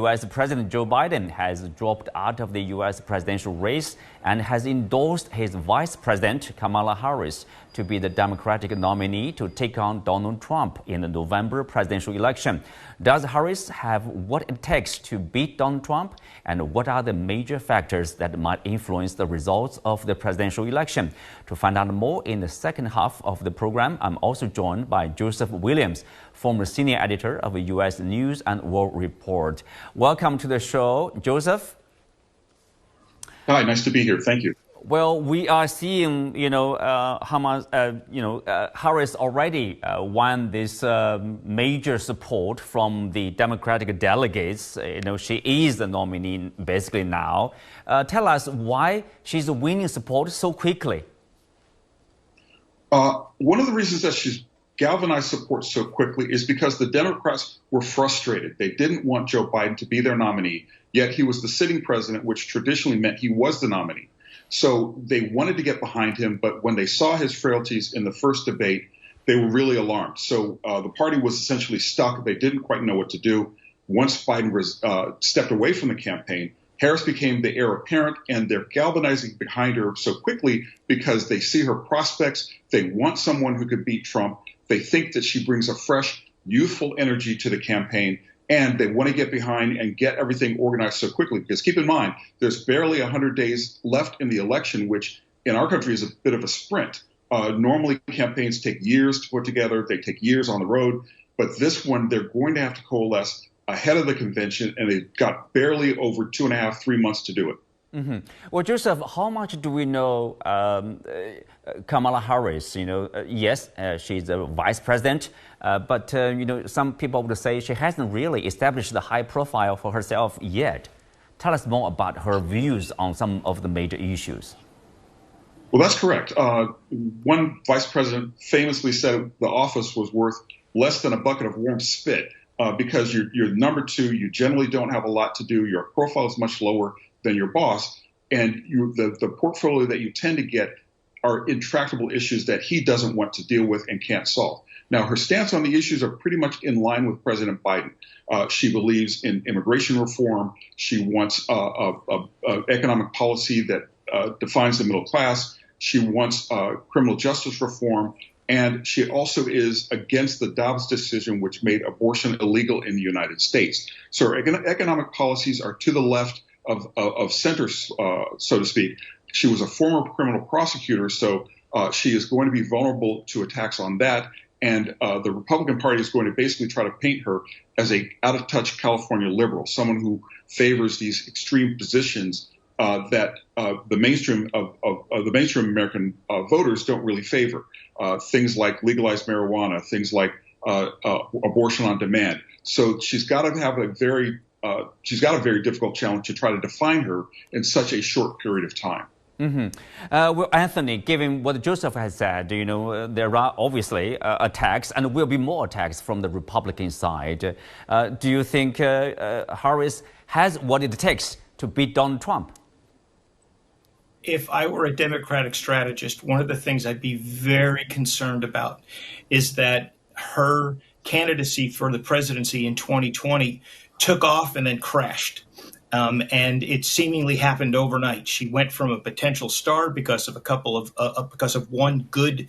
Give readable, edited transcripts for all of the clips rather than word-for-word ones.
U.S. President Joe Biden has dropped out of the U.S. presidential race and has endorsed his vice president, Kamala Harris, to be the Democratic nominee to take on Donald Trump in the November presidential election. Does Harris have what it takes to beat Donald Trump? And what are the major factors that might influence the results of the presidential election? To find out more in the second half of the program, I'm also joined by Joseph Williams, former senior editor of U.S. News and World Report. Welcome to the show, Joseph. Hi, nice to be here. Thank you. Well, we are seeing, Harris already won this major support from the Democratic delegates. She is the nominee basically now. Tell us why she's winning support so quickly. One of the reasons that she's galvanized support so quickly is because the Democrats were frustrated. They didn't want Joe Biden to be their nominee, yet he was the sitting president, which traditionally meant he was the nominee. So they wanted to get behind him, but when they saw his frailties in the first debate, they were really alarmed. So the party was essentially stuck. They didn't quite know what to do. Once Biden stepped away from the campaign, Harris became the heir apparent, and they're galvanizing behind her so quickly because they see her prospects. They want someone who could beat Trump. They think that she brings a fresh, youthful energy to the campaign, and they want to get behind and get everything organized so quickly. Because keep in mind, there's barely 100 days left in the election, which in our country is a bit of a sprint. Normally, campaigns take years to put together. They take years on the road. But this one, they're going to have to coalesce ahead of the convention, and they've got barely over 2.5, 3 months to do it. Mm-hmm. Well, Joseph, how much do we know Kamala Harris? Yes, she's a vice president, but some people would say she hasn't really established the high profile for herself yet. Tell us more about her views on some of the major issues. Well, that's correct. One vice president famously said the office was worth less than a bucket of warm spit because you're number two. You generally don't have a lot to do. Your profile is much lower than your boss, and the portfolio that you tend to get are intractable issues that he doesn't want to deal with and can't solve. Now, her stance on the issues are pretty much in line with President Biden. She believes in immigration reform. She wants economic policy that defines the middle class. She wants criminal justice reform. And she also is against the Dobbs decision, which made abortion illegal in the United States. So her economic policies are to the left of center, so to speak. She was a former criminal prosecutor, so she is going to be vulnerable to attacks on that. And the Republican Party is going to basically try to paint her as a out-of-touch California liberal, someone who favors these extreme positions that the mainstream American voters don't really favor. Things like legalized marijuana, things like abortion on demand. So she's got to have a very difficult challenge to try to define her in such a short period of time. Mm-hmm. Well, Anthony, given what Joseph has said, there are obviously attacks and will be more attacks from the Republican side. Do you think Harris has what it takes to beat Donald Trump? If I were a Democratic strategist, one of the things I'd be very concerned about is that her candidacy for the presidency in 2020 took off and then crashed. And it seemingly happened overnight. She went from a potential star because of one good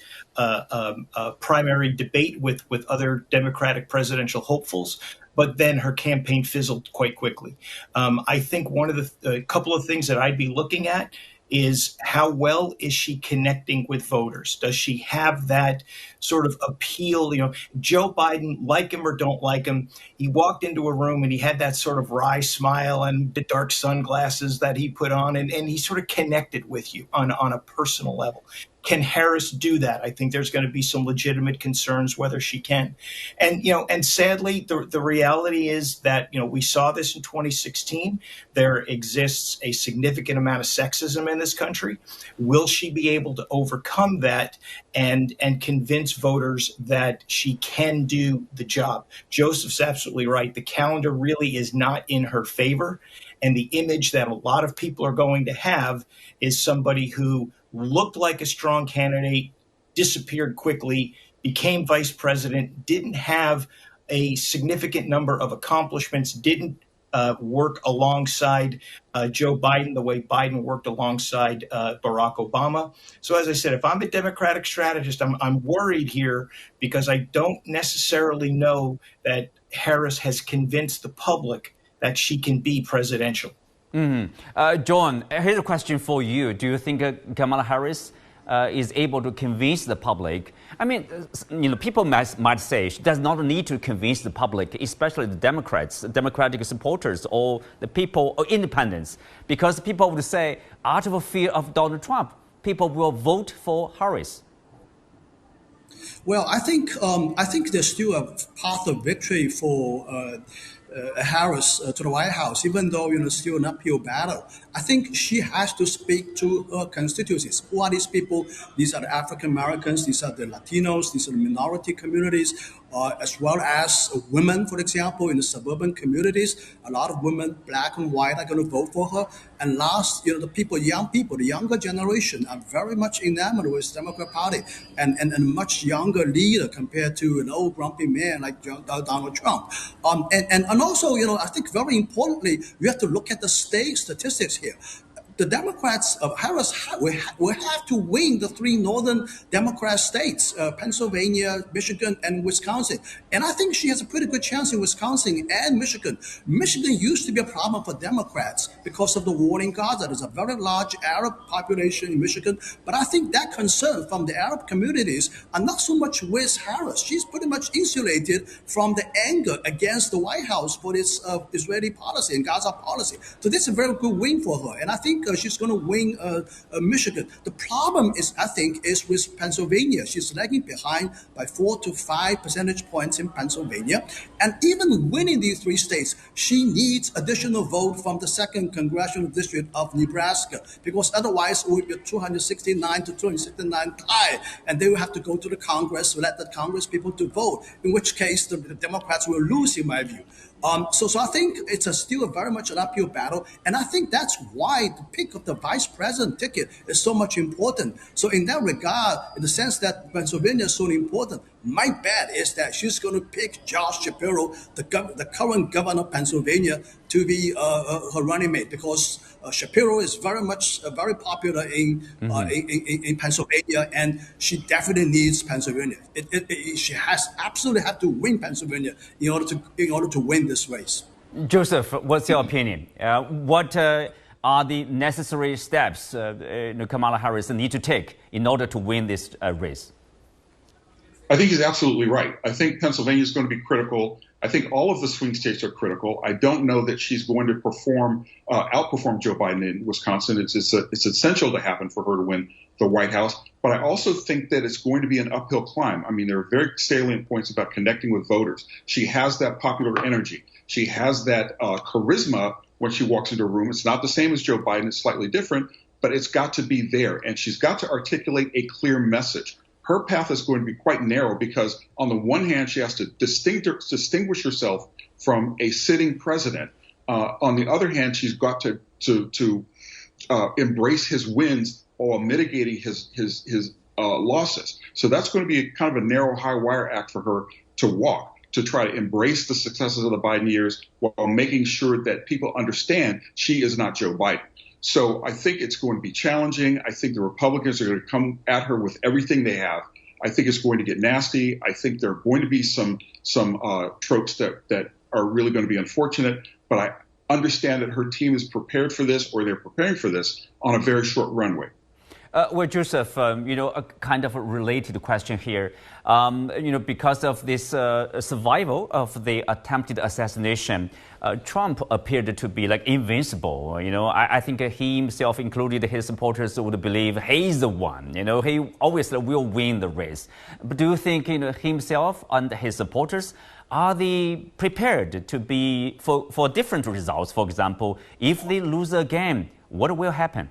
primary debate with other Democratic presidential hopefuls, but then her campaign fizzled quite quickly. I think one of a couple of things that I'd be looking at is how well is she connecting with voters? Does she have that sort of appeal? Joe Biden, like him or don't like him, he walked into a room and he had that sort of wry smile and the dark sunglasses that he put on, and he sort of connected with you on a personal level. Can Harris do that? I think there's going to be some legitimate concerns whether she can. And sadly, the reality is that, we saw this in 2016. There exists a significant amount of sexism in this country. Will she be able to overcome that and convince voters that she can do the job? Joseph's absolutely right. The calendar really is not in her favor. And the image that a lot of people are going to have is somebody who looked like a strong candidate, disappeared quickly, became vice president, didn't have a significant number of accomplishments, didn't work alongside Joe Biden the way Biden worked alongside Barack Obama. So as I said, if I'm a Democratic strategist, I'm worried here because I don't necessarily know that Harris has convinced the public that she can be presidential. John, here's a question for you. Do you think Kamala Harris is able to convince the public? I mean, people might say she does not need to convince the public, especially the Democrats, Democratic supporters, or the people, or independents, because people would say, out of a fear of Donald Trump, people will vote for Harris. Well, I think there's still a path of victory for Harris to the White House, even though still an uphill battle. I think she has to speak to her constituencies. Who are these people? These are the African Americans. These are the Latinos. These are the minority communities, as well as women, for example, in the suburban communities. A lot of women, black and white, are going to vote for her. And last, the people, young people, the younger generation are very much enamored with the Democrat Party and a much younger leader compared to an old grumpy man like Donald Trump. And also, I think very importantly, we have to look at the state statistics here. The Democrats, Harris will have to win the three northern Democrat states, Pennsylvania, Michigan, and Wisconsin. And I think she has a pretty good chance in Wisconsin and Michigan. Michigan used to be a problem for Democrats because of the war in Gaza. There's a very large Arab population in Michigan. But I think that concern from the Arab communities are not so much with Harris. She's pretty much insulated from the anger against the White House for its Israeli policy and Gaza policy. So this is a very good win for her. And I think she's going to win Michigan. The problem is with Pennsylvania. She's lagging behind by 4 to 5 percentage points in Pennsylvania. And even winning these three states, she needs additional vote from the 2nd Congressional District of Nebraska, because otherwise it would be a 269 to 269 tie, and they will have to go to the Congress to let the Congress people to vote, in which case the Democrats will lose, in my view. So I think it's still very much an uphill battle, and I think that's why the pick of the vice president ticket is so much important. So in that regard, in the sense that Pennsylvania is so important, my bet is that she's going to pick Josh Shapiro, the current governor of Pennsylvania, to be her running mate, because Shapiro is very popular in Pennsylvania, and she definitely needs Pennsylvania. She absolutely have to win Pennsylvania in order to win this race. Joseph, what's your opinion? What are the necessary steps Kamala Harris need to take in order to win this race? I think he's absolutely right. I think Pennsylvania is going to be critical. I think all of the swing states are critical. I don't know that she's going to outperform Joe Biden in Wisconsin. It's essential to happen for her to win the White House. But I also think that it's going to be an uphill climb. I mean, there are very salient points about connecting with voters. She has that popular energy. She has that charisma when she walks into a room. It's not the same as Joe Biden. It's slightly different, but it's got to be there. And she's got to articulate a clear message. Her path is going to be quite narrow because on the one hand, she has to distinguish herself from a sitting president. On the other hand, she's got to embrace his wins while mitigating his losses. So that's going to be kind of a narrow high wire act for her to walk, to try to embrace the successes of the Biden years while making sure that people understand she is not Joe Biden. So I think it's going to be challenging. I think the Republicans are going to come at her with everything they have. I think it's going to get nasty. I think there are going to be some tropes that are really going to be unfortunate. But I understand that her team is prepared for this, or they're preparing for this on a very short runway. Well, Joseph, a kind of a related question here. Because of this survival of the attempted assassination, Trump appeared to be like invincible. I think he himself, included his supporters, would believe he's the one. He obviously will win the race. But do you think himself and his supporters, are they prepared to be for different results? For example, if they lose again, what will happen?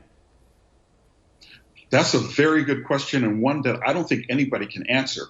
That's a very good question, and one that I don't think anybody can answer.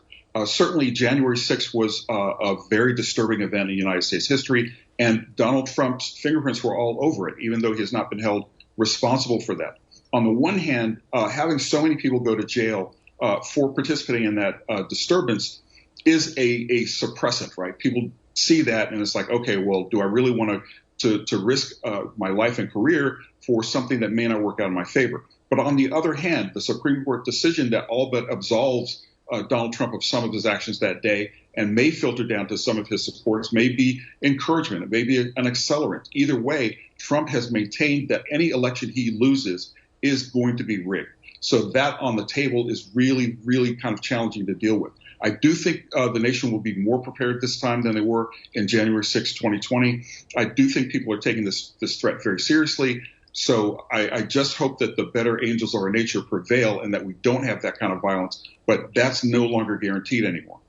Certainly, January 6th was a very disturbing event in United States history, and Donald Trump's fingerprints were all over it, even though he has not been held responsible for that. On the one hand, having so many people go to jail for participating in that disturbance is a suppressant, right? People see that, and it's like, okay, well, do I really want to risk my life and career for something that may not work out in my favor. But on the other hand, the Supreme Court decision that all but absolves Donald Trump of some of his actions that day and may filter down to some of his supporters, may be encouragement, it may be an accelerant. Either way, Trump has maintained that any election he loses is going to be rigged. So that on the table is really, really kind of challenging to deal with. I do think the nation will be more prepared this time than they were in January 6, 2020. I do think people are taking this threat very seriously. So I just hope that the better angels of our nature prevail and that we don't have that kind of violence. But that's no longer guaranteed anymore.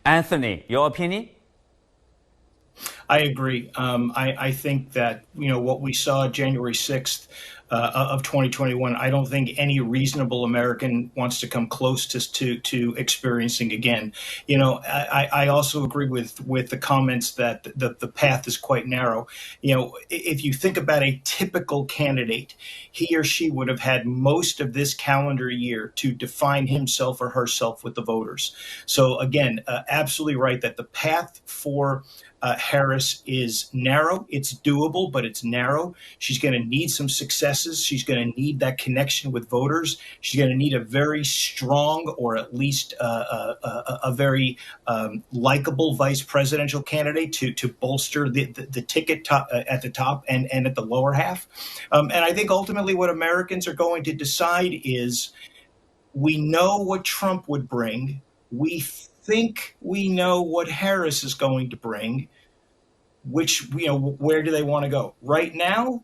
Anthony, your opinion? I agree. I think that, what we saw January 6th of 2021, I don't think any reasonable American wants to come close to experiencing again. I also agree with the comments that the path is quite narrow. If you think about a typical candidate, he or she would have had most of this calendar year to define himself or herself with the voters. So again, absolutely right that the path for Harris is narrow. It's doable, but it's narrow. She's going to need some successes. She's going to need that connection with voters. She's going to need a very strong, or at least a very likable vice presidential candidate to bolster the ticket at the top and at the lower half. And I think ultimately what Americans are going to decide is, we know what Trump would bring. We think we know what Harris is going to bring. Where do they want to go? Right now,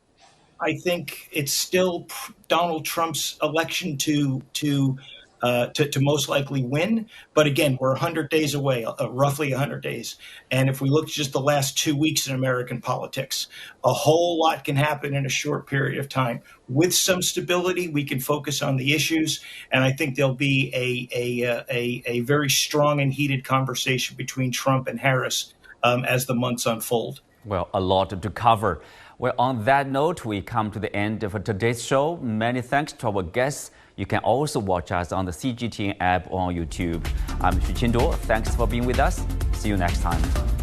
I think it's still Donald Trump's election to most likely win. But again, we're 100 days away, roughly 100 days. And if we look just the last 2 weeks in American politics, a whole lot can happen in a short period of time. With some stability, we can focus on the issues. And I think there'll be a very strong and heated conversation between Trump and Harris as the months unfold. Well, a lot to cover. Well, on that note, we come to the end of today's show. Many thanks to our guests. You can also watch us on the CGTN app or on YouTube. I'm Xu Qinduo. Thanks for being with us. See you next time.